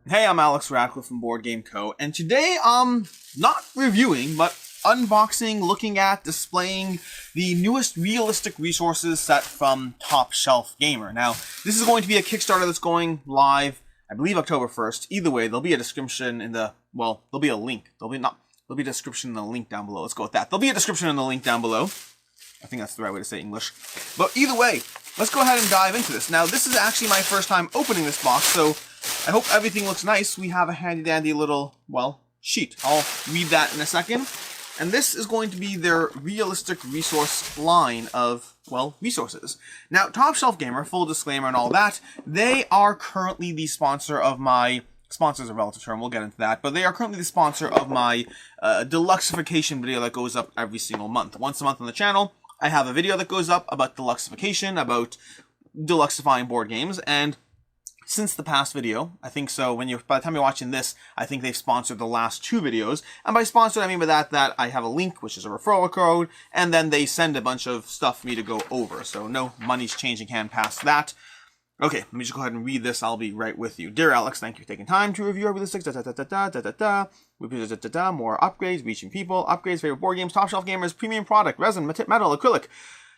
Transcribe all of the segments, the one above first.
Hey, I'm Alex Radcliffe from Board Game Co. And today, not reviewing, but unboxing, looking at, displaying the newest realistic resources set from Top Shelf Gamer. Now, this is going to be a Kickstarter that's going live, I believe, October 1st. Either way, there'll be a description in the, well, there'll be a link. There'll be a description in the link down below. Let's go with that. There'll be a description in the link down below. I think that's the right way to say English. But either way, let's go ahead and dive into this. Now, this is actually my first time opening this box, so I hope everything looks nice. We have a handy-dandy little, well, sheet. I'll read that in a second. And this is going to be their realistic resource line of, well, resources. Now, Top Shelf Gamer, full disclaimer and all that, they are currently the sponsor of my... Sponsor is a relative term, we'll get into that. But they are currently the sponsor of my deluxeification video that goes up every single month. Once a month on the channel, I have a video that goes up about deluxeification, about deluxeifying board games, and since the past video, I think so, by the time you're watching this, I think they've sponsored the last two videos. And by sponsored, I mean by that I have a link, which is a referral code, and then they send a bunch of stuff for me to go over. So no money's changing hand past that. Okay, let me just go ahead and read this. I'll be right with you. Dear Alex, thank you for taking time to review our realistic more upgrades, reaching people, upgrades, favorite board games, Top Shelf Gamers, premium product, resin, metal, acrylic.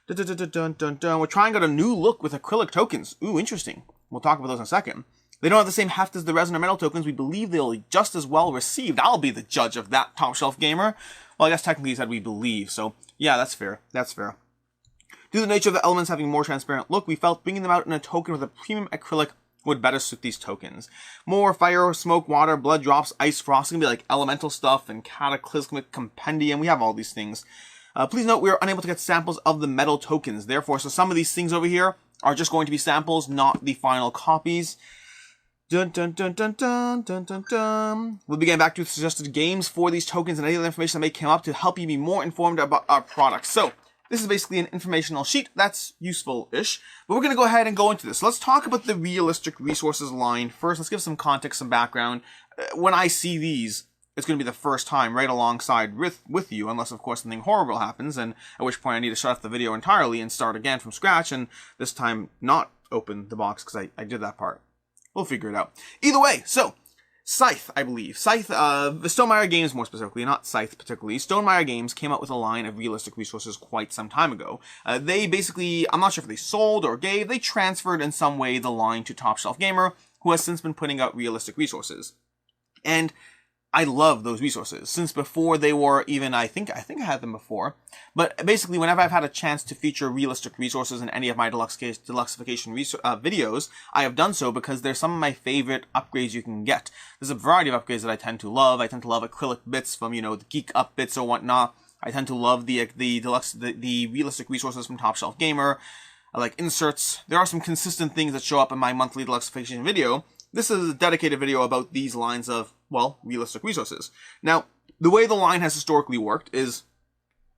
We're trying out a new look with acrylic tokens. Ooh, interesting. We'll talk about those in a second. They don't have the same heft as the resin or metal tokens. We believe they'll be just as well received. I'll be the judge of that, Top Shelf Gamer. Well, I guess technically he said we believe, so yeah, that's fair. That's fair. Due to the nature of the elements having a more transparent look, we felt bringing them out in a token with a premium acrylic would better suit these tokens. More fire, smoke, water, blood drops, ice, frost. It's going to be like elemental stuff and Cataclysmic Compendium. We have all these things. Please note we are unable to get samples of the metal tokens. Therefore, so some of these things over here are just going to be samples, not the final copies. Dun dun dun dun dun dun dun dun. We'll be getting back to suggested games for these tokens and any other information that may come up to help you be more informed about our products. So, this is basically an informational sheet that's useful-ish, but we're going to go ahead and go into this. Let's talk about the realistic resources line first. Let's give some context, some background. When I see these, it's going to be the first time right alongside with you, unless, of course, something horrible happens, and at which point I need to shut off the video entirely and start again from scratch, and this time not open the box because I did that part. We'll figure it out. Either way, so, Scythe, I believe. Scythe, Stonemaier Games more specifically, not Scythe particularly. Stonemaier Games came out with a line of realistic resources quite some time ago. They basically, I'm not sure if they sold or gave, they transferred in some way the line to Top Shelf Gamer, who has since been putting out realistic resources. And I love those resources since before they were even, I think I had them before. But basically, whenever I've had a chance to feature realistic resources in any of my deluxeification videos, I have done so because they're some of my favorite upgrades you can get. There's a variety of upgrades that I tend to love. I tend to love acrylic bits from, the Geek Up bits or whatnot. I tend to love the realistic resources from Top Shelf Gamer. I like inserts. There are some consistent things that show up in my monthly deluxeification video. This is a dedicated video about these lines of, well, realistic resources. Now, the way the line has historically worked is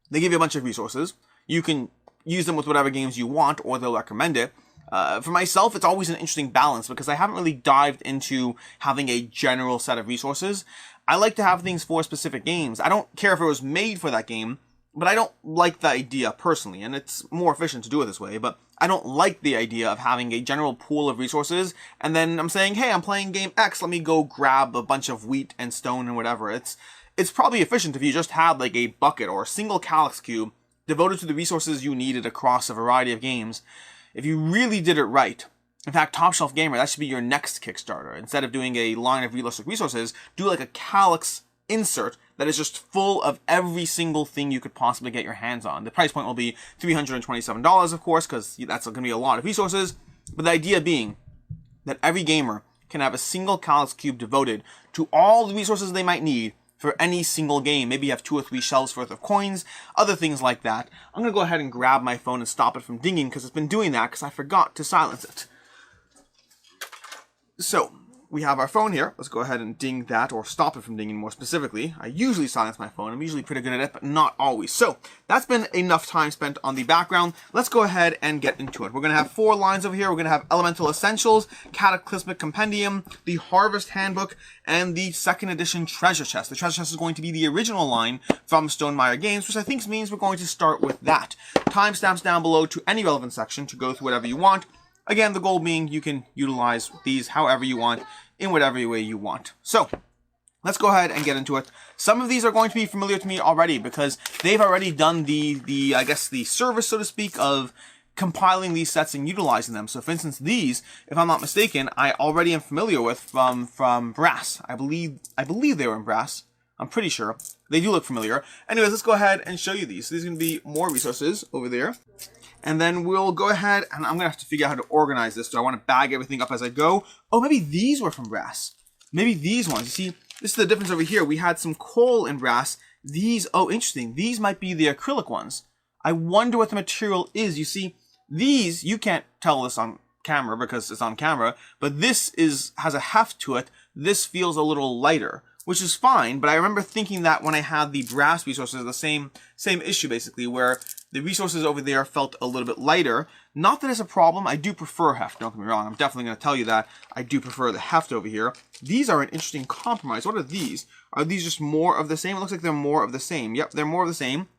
they give you a bunch of resources. You can use them with whatever games you want, or they'll recommend it. For myself, it's always an interesting balance because I haven't really dived into having a general set of resources. I like to have things for specific games. I don't care if it was made for that game, but I don't like the idea personally, and it's more efficient to do it this way, but I don't like the idea of having a general pool of resources, and then I'm saying, hey, I'm playing game X, let me go grab a bunch of wheat and stone and whatever. It's probably efficient if you just had like a bucket or a single calyx cube devoted to the resources you needed across a variety of games. If you really did it right, in fact, Top Shelf Gamer, that should be your next Kickstarter. Instead of doing a line of realistic resources, do like a calyx insert that is just full of every single thing you could possibly get your hands on. The price point will be $327, of course, because that's going to be a lot of resources. But the idea being that every gamer can have a single calyx cube devoted to all the resources they might need for any single game. Maybe you have 2 or 3 shelves worth of coins, other things like that. I'm going to go ahead and grab my phone and stop it from dinging because it's been doing that because I forgot to silence it. So, we have our phone here. Let's go ahead and ding that, or stop it from dinging more specifically. I usually silence my phone. I'm usually pretty good at it, but not always. So, that's been enough time spent on the background. Let's go ahead and get into it. We're going to have 4 lines over here. We're going to have Elemental Essentials, Cataclysmic Compendium, the Harvest Handbook, and the 2nd edition Treasure Chest. The Treasure Chest is going to be the original line from Stonemaier Games, which I think means we're going to start with that. Timestamps down below to any relevant section to go through whatever you want. Again, the goal being you can utilize these however you want. in whatever way you want. So let's go ahead and get into it. Some of these are going to be familiar to me already because they've already done the I guess the service, so to speak, of compiling these sets and utilizing them. So for instance, these, if I'm not mistaken, I already am familiar with from Brass. I believe they were in Brass. I'm pretty sure. They do look familiar. Anyways, let's go ahead and show you these. So these are going to be more resources over there. And then we'll go ahead, and I'm going to have to figure out how to organize this. So I want to bag everything up as I go. Oh, maybe these were from Brass. Maybe these ones. You see, this is the difference over here. We had some coal in Brass. These, oh, interesting. These might be the acrylic ones. I wonder what the material is. You see, these, you can't tell this on camera because it's on camera, but this has a heft to it. This feels a little lighter, which is fine, but I remember thinking that when I had the Brass resources, the same issue basically, where the resources over there felt a little bit lighter. Not that it's a problem. I do prefer heft, don't get me wrong. I'm definitely going to tell you that I do prefer the heft over here. These are an interesting compromise. What are these? Are these just more of the same? It looks like they're more of the same. Yep, they're more of the same.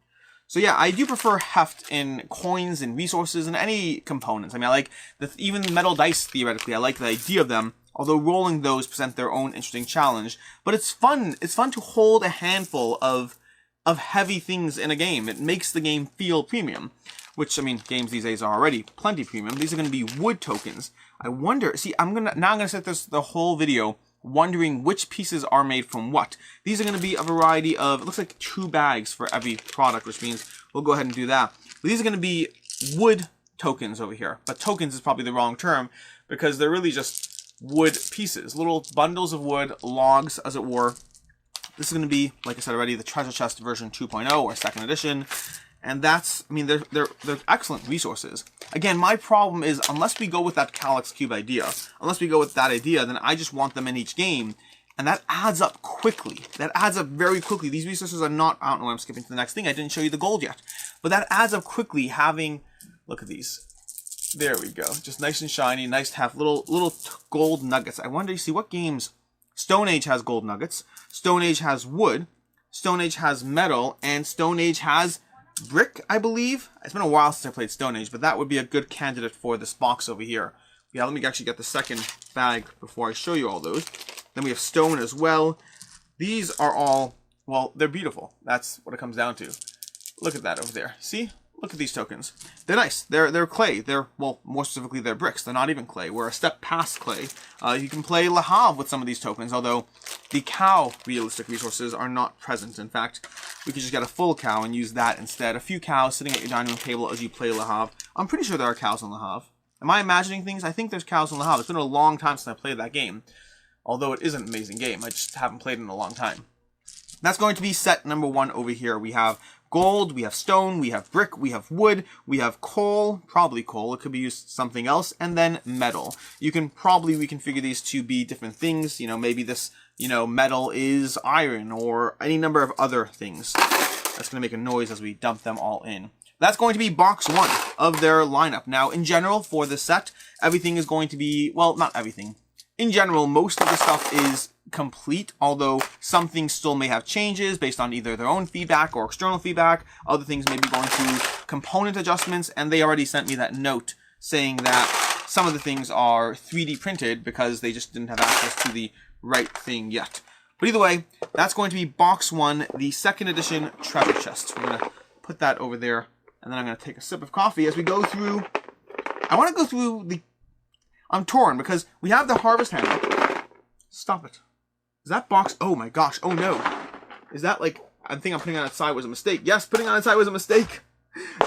So yeah, I do prefer heft in coins and resources and any components. I mean, I like even metal dice theoretically. I like the idea of them, although rolling those present their own interesting challenge. But it's fun. It's fun to hold a handful of heavy things in a game. It makes the game feel premium, which, I mean, games these days are already plenty premium. These are going to be wood tokens. I wonder, see, I'm going to set this the whole video wondering which pieces are made from what. These are going to be a variety of, it looks like 2 bags for every product, which means we'll go ahead and do that. But these are going to be wood tokens over here. But tokens is probably the wrong term because they're really just wood pieces, little bundles of wood, logs, as it were. This is going to be, like I said already, the Treasure Chest version 2.0 or 2nd edition. And that's, I mean, they're excellent resources. Again, my problem is, unless we go with that Calyx Cube idea, then I just want them in each game. And that adds up quickly. That adds up very quickly. These resources are not, I don't know why I'm skipping to the next thing. I didn't show you the gold yet. But that adds up quickly having, look at these. There we go. Just nice and shiny, nice to have little gold nuggets. I wonder, you see, what games? Stone Age has gold nuggets. Stone Age has wood. Stone Age has metal. And Stone Age has brick, I believe. It's been a while since I played Stone Age, but that would be a good candidate for this box over here. Yeah, let me actually get the second bag before I show you all those. Then we have stone as well. These are all, well, they're beautiful. That's what it comes down to. Look at that over there. See? Look at these tokens. They're nice. They're clay. They're, well, more specifically, they're bricks. They're not even clay. We're a step past clay. You can play Le Havre with some of these tokens, although the cow realistic resources are not present. In fact, we could just get a full cow and use that instead. A few cows sitting at your dining room table as you play Le Havre. I'm pretty sure there are cows in Le Havre. Am I imagining things? I think there's cows in Le Havre. It's been a long time since I played that game. Although it is an amazing game. I just haven't played it in a long time. That's going to be set number 1 over here. We have gold, we have stone, we have brick, we have wood, we have coal, probably coal, it could be used something else, and then metal. You can probably reconfigure these to be different things, you know, maybe this, you know, metal is iron, or any number of other things. That's going to make a noise as we dump them all in. That's going to be box 1 of their lineup. Now, in general, for this set, everything is going to be, well, not everything. In general, most of the stuff is complete, although some things still may have changes based on either their own feedback or external feedback. Other things may be going through component adjustments, and they already sent me that note saying that some of the things are 3D printed because they just didn't have access to the right thing yet. But either way, that's going to be box 1, the 2nd edition treasure chest. We're going to put that over there, and then I'm going to take a sip of coffee as we go through. I want to go through the... I'm torn because we have the Harvest Handbook. Stop it. Is that box? Oh my gosh. Oh no. Is that like, I think I'm putting on its side was a mistake. Yes, putting on its side was a mistake.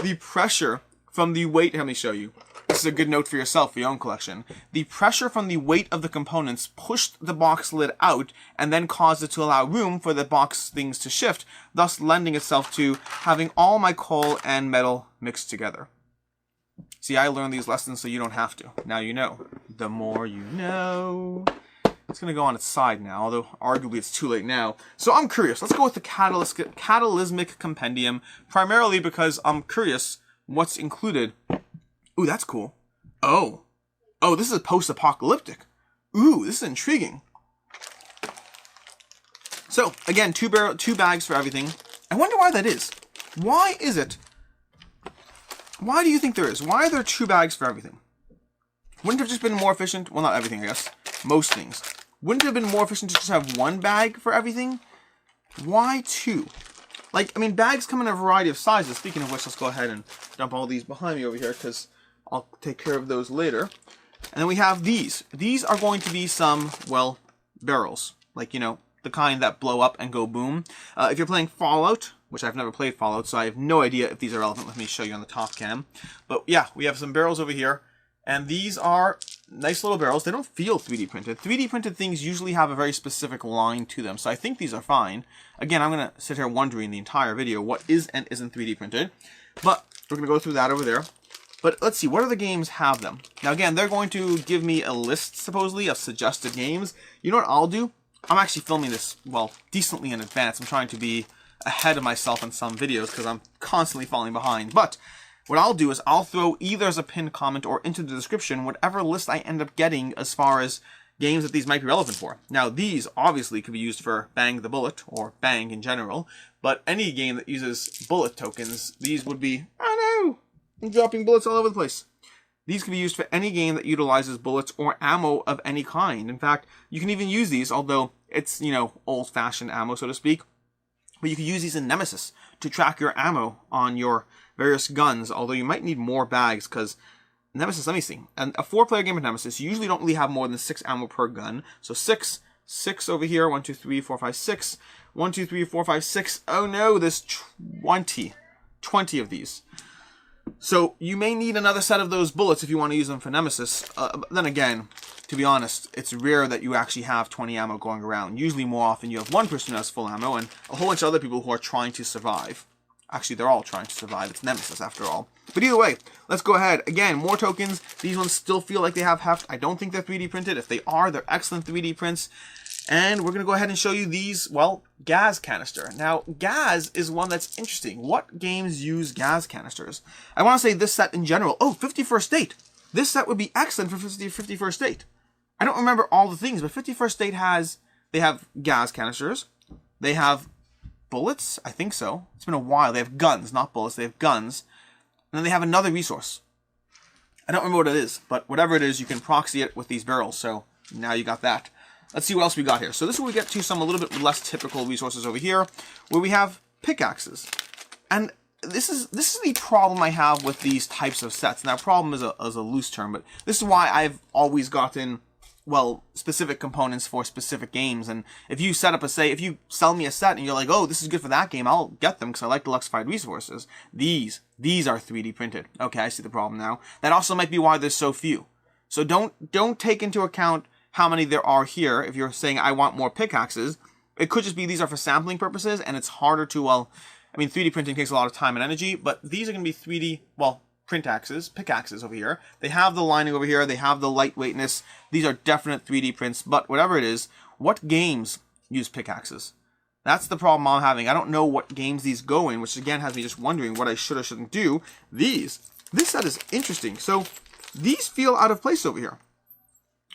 The pressure from the weight, let me show you. This is a good note for yourself, for your own collection. The pressure from the weight of the components pushed the box lid out and then caused it to allow room for the box things to shift, thus lending itself to having all my coal and metal mixed together. See, I learned these lessons so you don't have to. Now you know. The more you know. It's going to go on its side now, although arguably it's too late now. So I'm curious. Let's go with the Cataclysmic Compendium, primarily because I'm curious what's included. Ooh, that's cool. Oh, this is post-apocalyptic. Ooh, this is intriguing. So, again, two bags for everything. I wonder why that is. Why is it? Why do you think there is? Why are there 2 bags for everything? Wouldn't it have just been more efficient? Well, not everything, I guess. Most things. Wouldn't it have been more efficient to just have one bag for everything? Why two? Like, I mean, bags come in a variety of sizes. Speaking of which, let's go ahead and dump all these behind me over here, because I'll take care of those later. And then we have these. These are going to be some, well, barrels. Like, you know, the kind that blow up and go boom. If you're playing Fallout, which I've never played Fallout, so I have no idea if these are relevant. Let me show you on the top cam. But yeah, we have some barrels over here. And these are nice little barrels. They don't feel 3D printed. 3D printed things usually have a very specific line to them. So I think these are fine. Again, I'm going to sit here wondering the entire video what is and isn't 3D printed. But we're going to go through that over there. But let's see, what other games have them? Now again, they're going to give me a list, supposedly, of suggested games. You know what I'll do? I'm actually filming this, well, decently in advance. I'm trying to be ahead of myself in some videos because I'm constantly falling behind. But what I'll do is I'll throw either as a pinned comment or into the description whatever list I end up getting as far as games that these might be relevant for. Now, these obviously could be used for Bang the Bullet, or Bang in general, but any game that uses bullet tokens, these would be, oh no, I'm dropping bullets all over the place. These can be used for any game that utilizes bullets or ammo of any kind. In fact, you can even use these, although it's, you know, old-fashioned ammo, so to speak, but you can use these in Nemesis to track your ammo on your various guns, although you might need more bags, because Nemesis, let me see, and a 4-player game of Nemesis, you usually don't really have more than 6 ammo per gun, so 6 over here, 1, 2, 3, 4, 5, 6, 1, 2, 3, 4, 5, 6, oh no, there's 20 of these. So you may need another set of those bullets if you want to use them for Nemesis. Then again, to be honest, it's rare that you actually have 20 ammo going around. Usually more often you have one person who has full ammo and a whole bunch of other people who are trying to survive. Actually, they're all trying to survive. It's Nemesis after all. But either way, let's go ahead. Again, more tokens. These ones still feel like they have heft. I don't think they're 3D printed. If they are, they're excellent 3D prints. And we're going to go ahead and show you these, well, gas canister. Now, gas is one that's interesting. What games use gas canisters? I want to say this set in general. Oh, 51st State. This set would be excellent for 51st State. I don't remember all the things, but 51st State they have gas canisters. They have bullets. I think so. It's been a while. They have guns, not bullets. They have guns. And then they have another resource. I don't remember what it is, but whatever it is, you can proxy it with these barrels. So now you got that. Let's see what else we got here. So this is where we get to some a little bit less typical resources over here, where we have pickaxes. And this is the problem I have with these types of sets. Now, problem is a loose term, but this is why I've always gotten, well, specific components for specific games. And if you set up if you sell me a set and you're like, oh, this is good for that game, I'll get them because I like deluxified resources. These are 3D printed. Okay, I see the problem now. That also might be why there's so few. So don't take into account how many there are here. If you're saying I want more pickaxes, it could just be these are for sampling purposes and it's harder to, well, I mean, 3D printing takes a lot of time and energy, but these are going to be 3D, well, pickaxes over here. They have the lining over here. They have the lightweightness. These are definite 3D prints, but whatever it is, what games use pickaxes? That's the problem I'm having. I don't know what games these go in, which again has me just wondering what I should or shouldn't do. This set is interesting. So these feel out of place over here.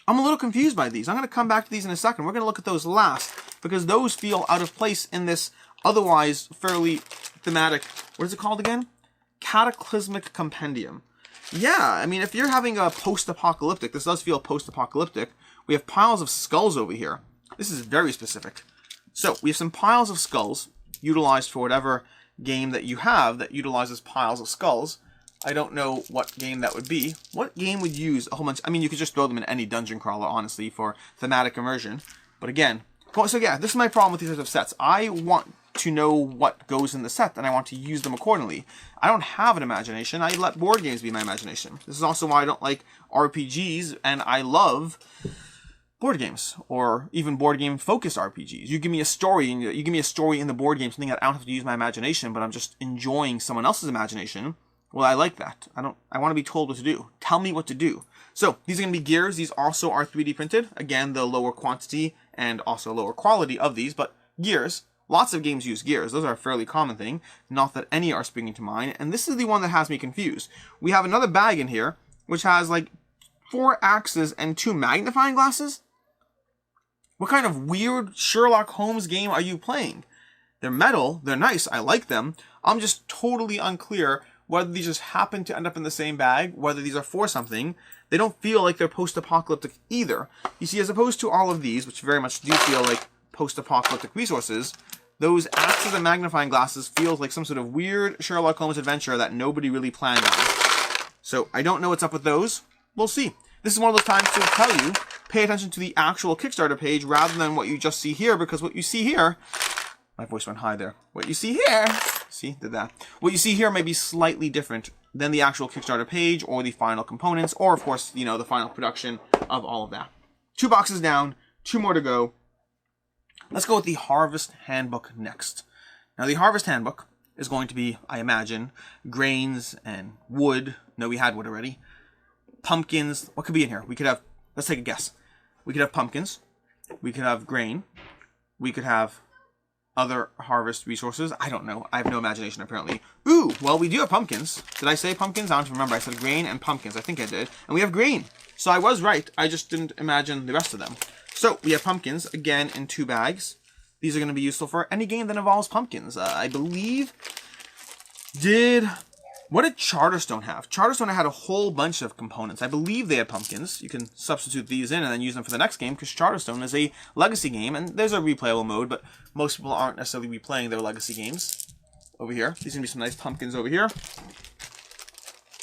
I'm a little confused by these. I'm going to come back to these in a second. We're going to look at those last because those feel out of place in this otherwise fairly thematic, what is it called again? Cataclysmic Compendium. Yeah, I mean, if you're having a post-apocalyptic, this does feel post-apocalyptic. We have piles of skulls over here. This is very specific. So we have some piles of skulls utilized for whatever game that you have that utilizes piles of skulls. I don't know what game that would be. What game would use a whole bunch? I mean, you could just throw them in any dungeon crawler, honestly, for thematic immersion. But again, so yeah, this is my problem with these types of sets. I want to know what goes in the set, and I want to use them accordingly. I don't have an imagination. I let board games be my imagination. This is also why I don't like RPGs, and I love board games, or even board game focused RPGs. You give me a story, and you give me a story in the board game, something that I don't have to use my imagination, but I'm just enjoying someone else's imagination. Well, I like that. I want to be told what to do. Tell me what to do. So these are going to be gears. These also are 3D printed. Again, the lower quantity and also lower quality of these, but gears. Lots of games use gears. Those are a fairly common thing. Not that any are springing to mind. And this is the one that has me confused. We have another bag in here, which has like 4 axes and 2 magnifying glasses. What kind of weird Sherlock Holmes game are you playing? They're metal. They're nice. I like them. I'm just totally unclear whether these just happen to end up in the same bag, whether these are for something, they don't feel like they're post-apocalyptic either. You see, as opposed to all of these, which very much do feel like post-apocalyptic resources, those acts as a magnifying glasses feels like some sort of weird Sherlock Holmes adventure that nobody really planned on. So I don't know what's up with those. We'll see. This is one of those times to tell you, pay attention to the actual Kickstarter page rather than what you just see here, because what you see here, my voice went high there. What you see here, see, did that. What you see here may be slightly different than the actual Kickstarter page or the final components, or of course, you know, the final production of all of that. 2 boxes down, 2 more to go. Let's go with the Harvest Handbook next. Now, the Harvest Handbook is going to be, I imagine, grains and wood. No, we had wood already. Pumpkins. What could be in here? We could have, let's take a guess. We could have pumpkins. We could have grain. We could have other harvest resources. I don't know. I have no imagination, apparently. Ooh, well, we do have pumpkins. Did I say pumpkins? I don't remember. I said grain and pumpkins. I think I did. And we have grain. So I was right. I just didn't imagine the rest of them. So we have pumpkins, again, in 2 bags. These are going to be useful for any game that involves pumpkins. I believe... What did Charterstone have? Charterstone had a whole bunch of components. I believe they had pumpkins. You can substitute these in and then use them for the next game, because Charterstone is a legacy game, and there's a replayable mode, but most people aren't necessarily replaying their legacy games. Over here. These are going to be some nice pumpkins over here.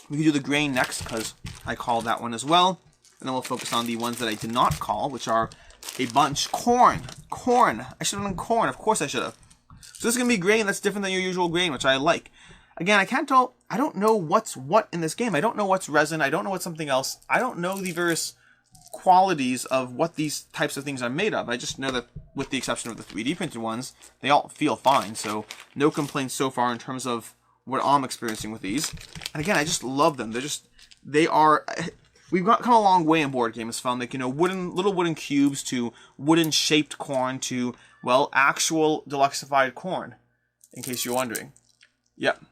We can do the grain next, because I called that one as well. And then we'll focus on the ones that I did not call, which are a bunch. Corn. Corn. I should have done corn. Of course I should have. So this is going to be grain that's different than your usual grain, which I like. Again, I can't tell, I don't know what's what in this game. I don't know what's resin. I don't know what's something else. I don't know the various qualities of what these types of things are made of. I just know that with the exception of the 3D printed ones, they all feel fine. So no complaints so far in terms of what I'm experiencing with these. And again, I just love them. We've come a long way in board games from like, you know, little wooden cubes to wooden shaped corn to, well, actual deluxeified corn, in case you're wondering. Yep.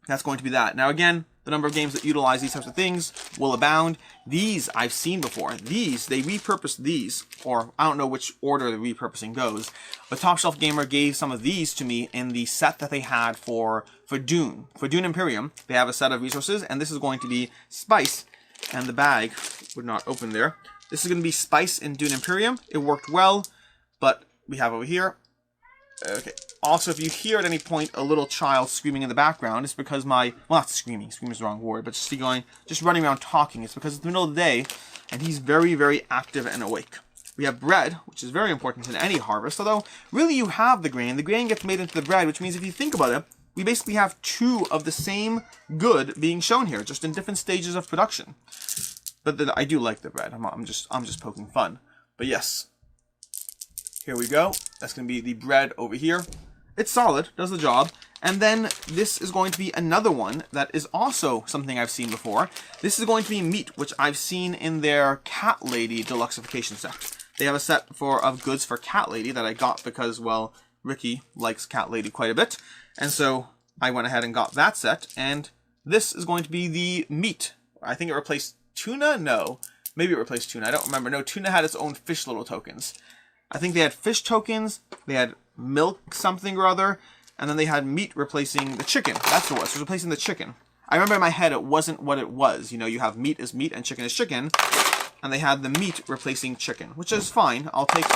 That's going to be that. Now again, the number of games that utilize these types of things will abound. These I've seen before. These, they repurposed these, or I don't know which order the repurposing goes, but Top Shelf Gamer gave some of these to me in the set that they had for Dune. For Dune Imperium, they have a set of resources, and this is going to be spice, and the bag would not open there. This is going to be spice in Dune Imperium. It worked well, but we have over here. Okay. Also, if you hear at any point a little child screaming in the background, it's because well, not screaming. Screaming is the wrong word, but just running around talking. It's because it's the middle of the day, and he's very, very active and awake. We have bread, which is very important in any harvest, although really you have the grain. The grain gets made into the bread, which means if you think about it, we basically have 2 of the same good being shown here, just in different stages of production. But I do like the bread. I'm just poking fun. But yes. Here we go. That's going to be the bread over here. It's solid, does the job. And then this is going to be another one that is also something I've seen before. This is going to be meat, which I've seen in their Cat Lady deluxeification set. They have a set of goods for Cat Lady that I got because, well, Ricky likes Cat Lady quite a bit. And so I went ahead and got that set. And this is going to be the meat. I think it replaced tuna? No. Maybe it replaced tuna. I don't remember. No, tuna had its own fish little tokens. I think they had fish tokens, they had milk something or other, and then they had meat replacing the chicken. That's what it was. It was replacing the chicken. I remember in my head it wasn't what it was. You know, you have meat is meat and chicken is chicken, and they had the meat replacing chicken, which is fine. I'll take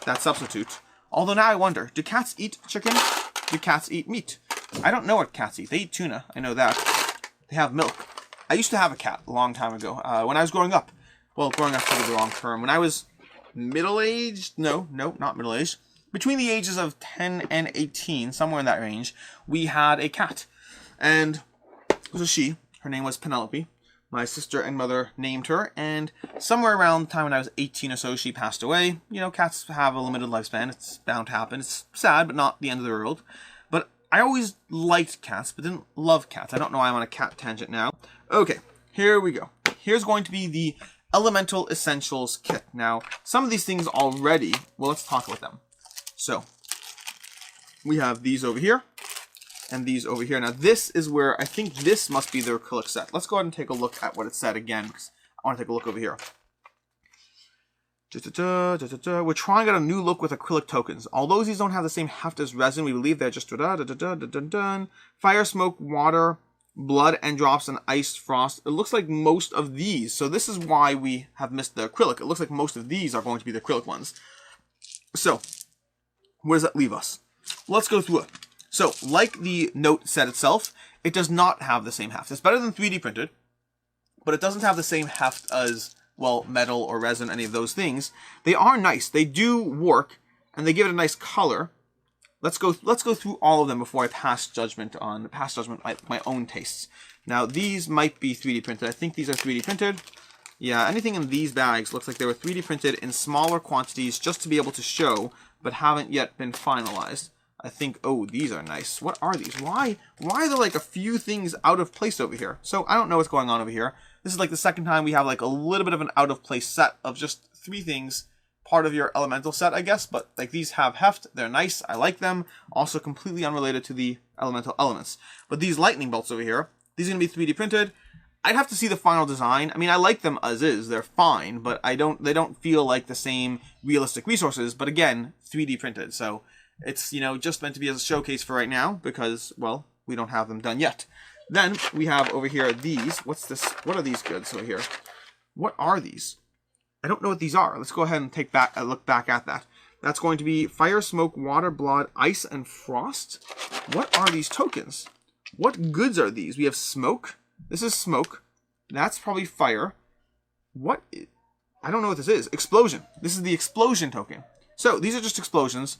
that substitute. Although now I wonder, do cats eat chicken? Do cats eat meat? I don't know what cats eat. They eat tuna. I know that. They have milk. I used to have a cat a long time ago. When I was growing up. Well, growing up is probably the wrong term. When I was middle-aged? No, not middle-aged. Between the ages of 10 and 18, somewhere in that range, we had a cat. And it was a she. Her name was Penelope. My sister and mother named her. And somewhere around the time when I was 18 or so, she passed away. You know, cats have a limited lifespan. It's bound to happen. It's sad, but not the end of the world. But I always liked cats, but didn't love cats. I don't know why I'm on a cat tangent now. Okay, here we go. Here's going to be the Elemental Essentials kit. Now, some of these things already, well, let's talk about them. So, we have these over here, and these over here. Now, this is where, I think this must be the acrylic set. Let's go ahead and take a look at what it said again, because I want to take a look over here. We're trying out a new look with acrylic tokens. Although these don't have the same heft as resin, we believe they're just fire, smoke, water, blood and drops and ice frost. It looks like most of these. So this is why we have missed the acrylic. It looks like most of these are going to be the acrylic ones. So where does that leave us? Let's go through it. So like the note set itself, it does not have the same heft. It's better than 3D printed, but it doesn't have the same heft as, well, metal or resin, any of those things. They are nice. They do work, and they give it a nice color. Let's go through all of them before I pass judgment my own tastes. Now, these might be 3D printed. I think these are 3D printed. Yeah, anything in these bags looks like they were 3D printed in smaller quantities just to be able to show, but haven't yet been finalized. I think, oh, these are nice. What are these? Why are there like a few things out of place over here? So I don't know what's going on over here. This is like the second time we have like a little bit of an out of place set of just 3 things. Part of your elemental set, I guess, but like these have heft. They're nice. I like them. Also completely unrelated to the elemental elements. But these lightning bolts over here, these are going to be 3D printed. I'd have to see the final design. I mean, I like them as is. They're fine, but they don't feel like the same realistic resources. But again, 3D printed. So it's, you know, just meant to be as a showcase for right now because, well, we don't have them done yet. Then we have over here these. What's this? What are these goods over here? What are these? I don't know what these are. Let's go ahead and take back a look back at that. That's going to be fire, smoke, water, blood, ice, and frost. What are these tokens? What goods are these? We have smoke. This is smoke. That's probably fire. I don't know what this is. Explosion. This is the explosion token. So these are just explosions.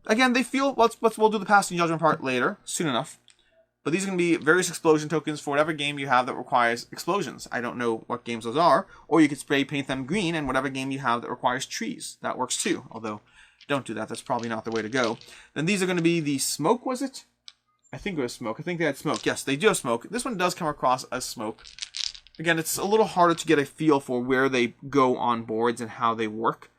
Again, they feel. We'll do the passing judgment part later, soon enough. But these are going to be various explosion tokens for whatever game you have that requires explosions. I don't know what games those are. Or you could spray paint them green in whatever game you have that requires trees. That works too. Although, don't do that. That's probably not the way to go. Then these are going to be the smoke, was it? I think it was smoke. I think they had smoke. Yes, they do have smoke. This one does come across as smoke. Again, it's a little harder to get a feel for where they go on boards and how they work.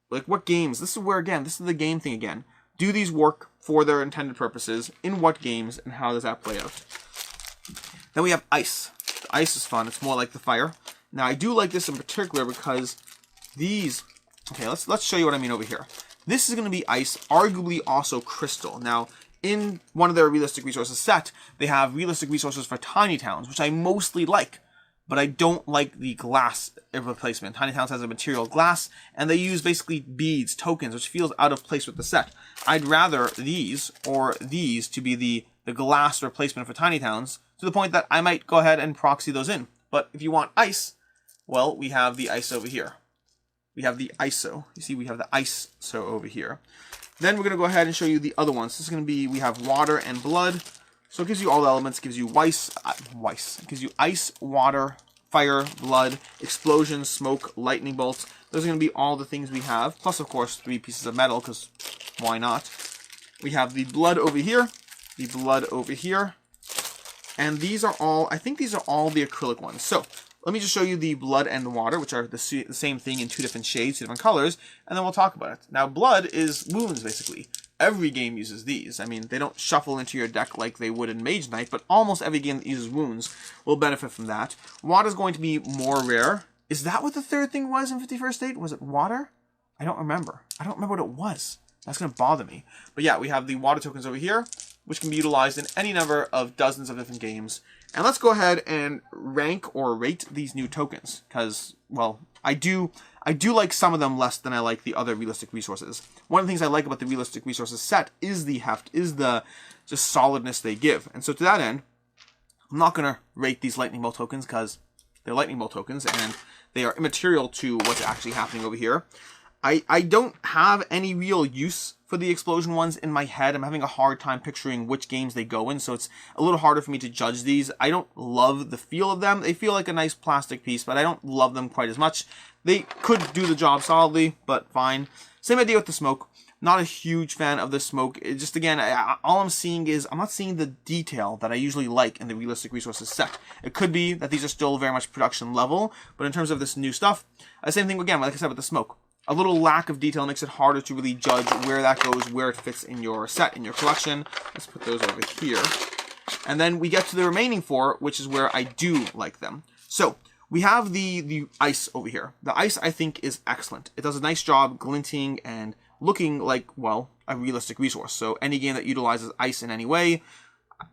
Like what games? This is where, again, this is the game thing again. Do these work for their intended purposes? In what games? And how does that play out? Then we have ice. The ice is fun. It's more like the fire. Now, I do like this in particular because these... Okay, let's show you what I mean over here. This is going to be ice, arguably also crystal. Now, in one of their realistic resources set, they have realistic resources for tiny towns, which I mostly like. But I don't like the glass replacement. Tiny Towns has a material glass, and they use basically beads, tokens, which feels out of place with the set. I'd rather these, or these, to be the glass replacement for Tiny Towns, to the point that I might go ahead and proxy those in. But if you want ice, well, we have the ice over here. We have the ISO. You see, we have the ISO over here. Then we're going to go ahead and show you the other ones. This is going to be, we have water and blood. So it gives you all the elements. It gives you It gives you ice, water, fire, blood, explosion, smoke, lightning bolts. Those are going to be all the things we have. Plus, of course, 3 pieces of metal, because why not? We have the blood over here. The blood over here. And these are all, I think these are all the acrylic ones. So let me just show you the blood and the water, which are the same thing in 2 different shades, 2 different colors. And then we'll talk about it. Now, blood is wounds, basically. Every game uses these. I mean, they don't shuffle into your deck like they would in Mage Knight, but almost every game that uses wounds will benefit from that. Water is going to be more rare. Is that what the third thing was in 51st State? Was it water? I don't remember. I don't remember what it was. That's going to bother me. But yeah, we have the water tokens over here, which can be utilized in any number of dozens of different games. And let's go ahead and rank or rate these new tokens, because, well, I do like some of them less than I like the other realistic resources. One of the things I like about the realistic resources set is the heft, is the just solidness they give. And so to that end, I'm not going to rate these lightning bolt tokens because they're lightning bolt tokens and they are immaterial to what's actually happening over here. I don't have any real use for the explosion ones in my head. I'm having a hard time picturing which games they go in, so it's a little harder for me to judge these. I don't love the feel of them. They feel like a nice plastic piece, but I don't love them quite as much. They could do the job solidly, but fine. Same idea with the smoke. Not a huge fan of the smoke. It just, again, all I'm seeing is, I'm not seeing the detail that I usually like in the realistic resources set. It could be that these are still very much production level, but in terms of this new stuff, same thing again, like I said with the smoke. A little lack of detail makes it harder to really judge where that goes, where it fits in your set, in your collection. Let's put those over here. And then we get to the remaining 4, which is where I do like them. So, we have the ice over here. The ice, I think, is excellent. It does a nice job glinting and looking like, well, a realistic resource. So, any game that utilizes ice in any way,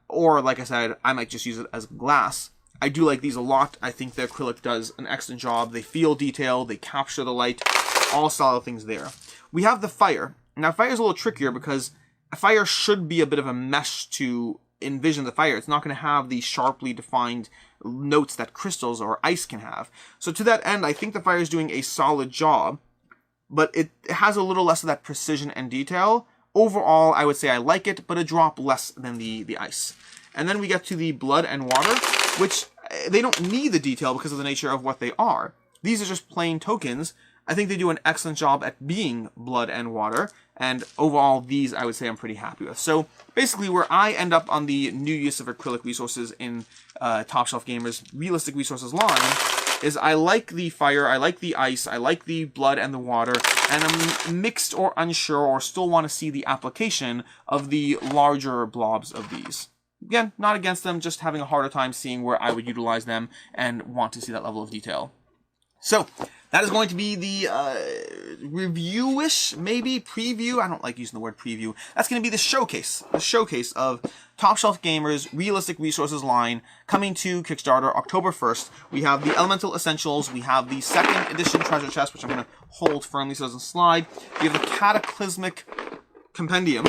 or like I said, I might just use it as glass. I do like these a lot. I think the acrylic does an excellent job. They feel detailed, they capture the light, all solid things there. We have the fire. Now, fire is a little trickier because a fire should be a bit of a mesh to envision the fire. It's not going to have the sharply defined notes that crystals or ice can have. So to that end, I think the fire is doing a solid job, but it has a little less of that precision and detail. Overall, I would say I like it, but a drop less than the ice. And then we get to the blood and water, which they don't need the detail because of the nature of what they are. These are just plain tokens. I think they do an excellent job at being blood and water, and overall, these I would say I'm pretty happy with. So basically, where I end up on the new use of acrylic resources in Top Shelf Gamers' realistic resources line is I like the fire, I like the ice, I like the blood and the water, and I'm mixed or unsure or still want to see the application of the larger blobs of these. Again, not against them, just having a harder time seeing where I would utilize them and want to see that level of detail. So, that is going to be the review-ish, maybe, preview. I don't like using the word preview. That's going to be the showcase of Top Shelf Gamers' Realistic Resources line coming to Kickstarter October 1st. We have the Elemental Essentials. We have the second edition treasure chest, which I'm going to hold firmly so it doesn't slide. We have the Cataclysmic Compendium.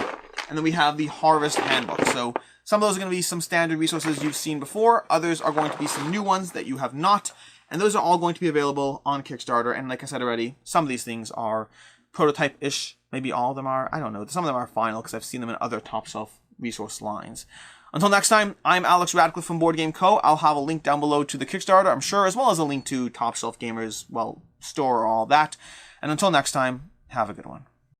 And then we have the Harvest Handbook. So some of those are going to be some standard resources you've seen before. Others are going to be some new ones that you have not. And those are all going to be available on Kickstarter. And like I said already, some of these things are prototype-ish. Maybe all of them are. I don't know. Some of them are final because I've seen them in other Top Shelf resource lines. Until next time, I'm Alex Radcliffe from Board Game Co. I'll have a link down below to the Kickstarter, I'm sure, as well as a link to Top Shelf Gamers, well, store, all that. And until next time, have a good one.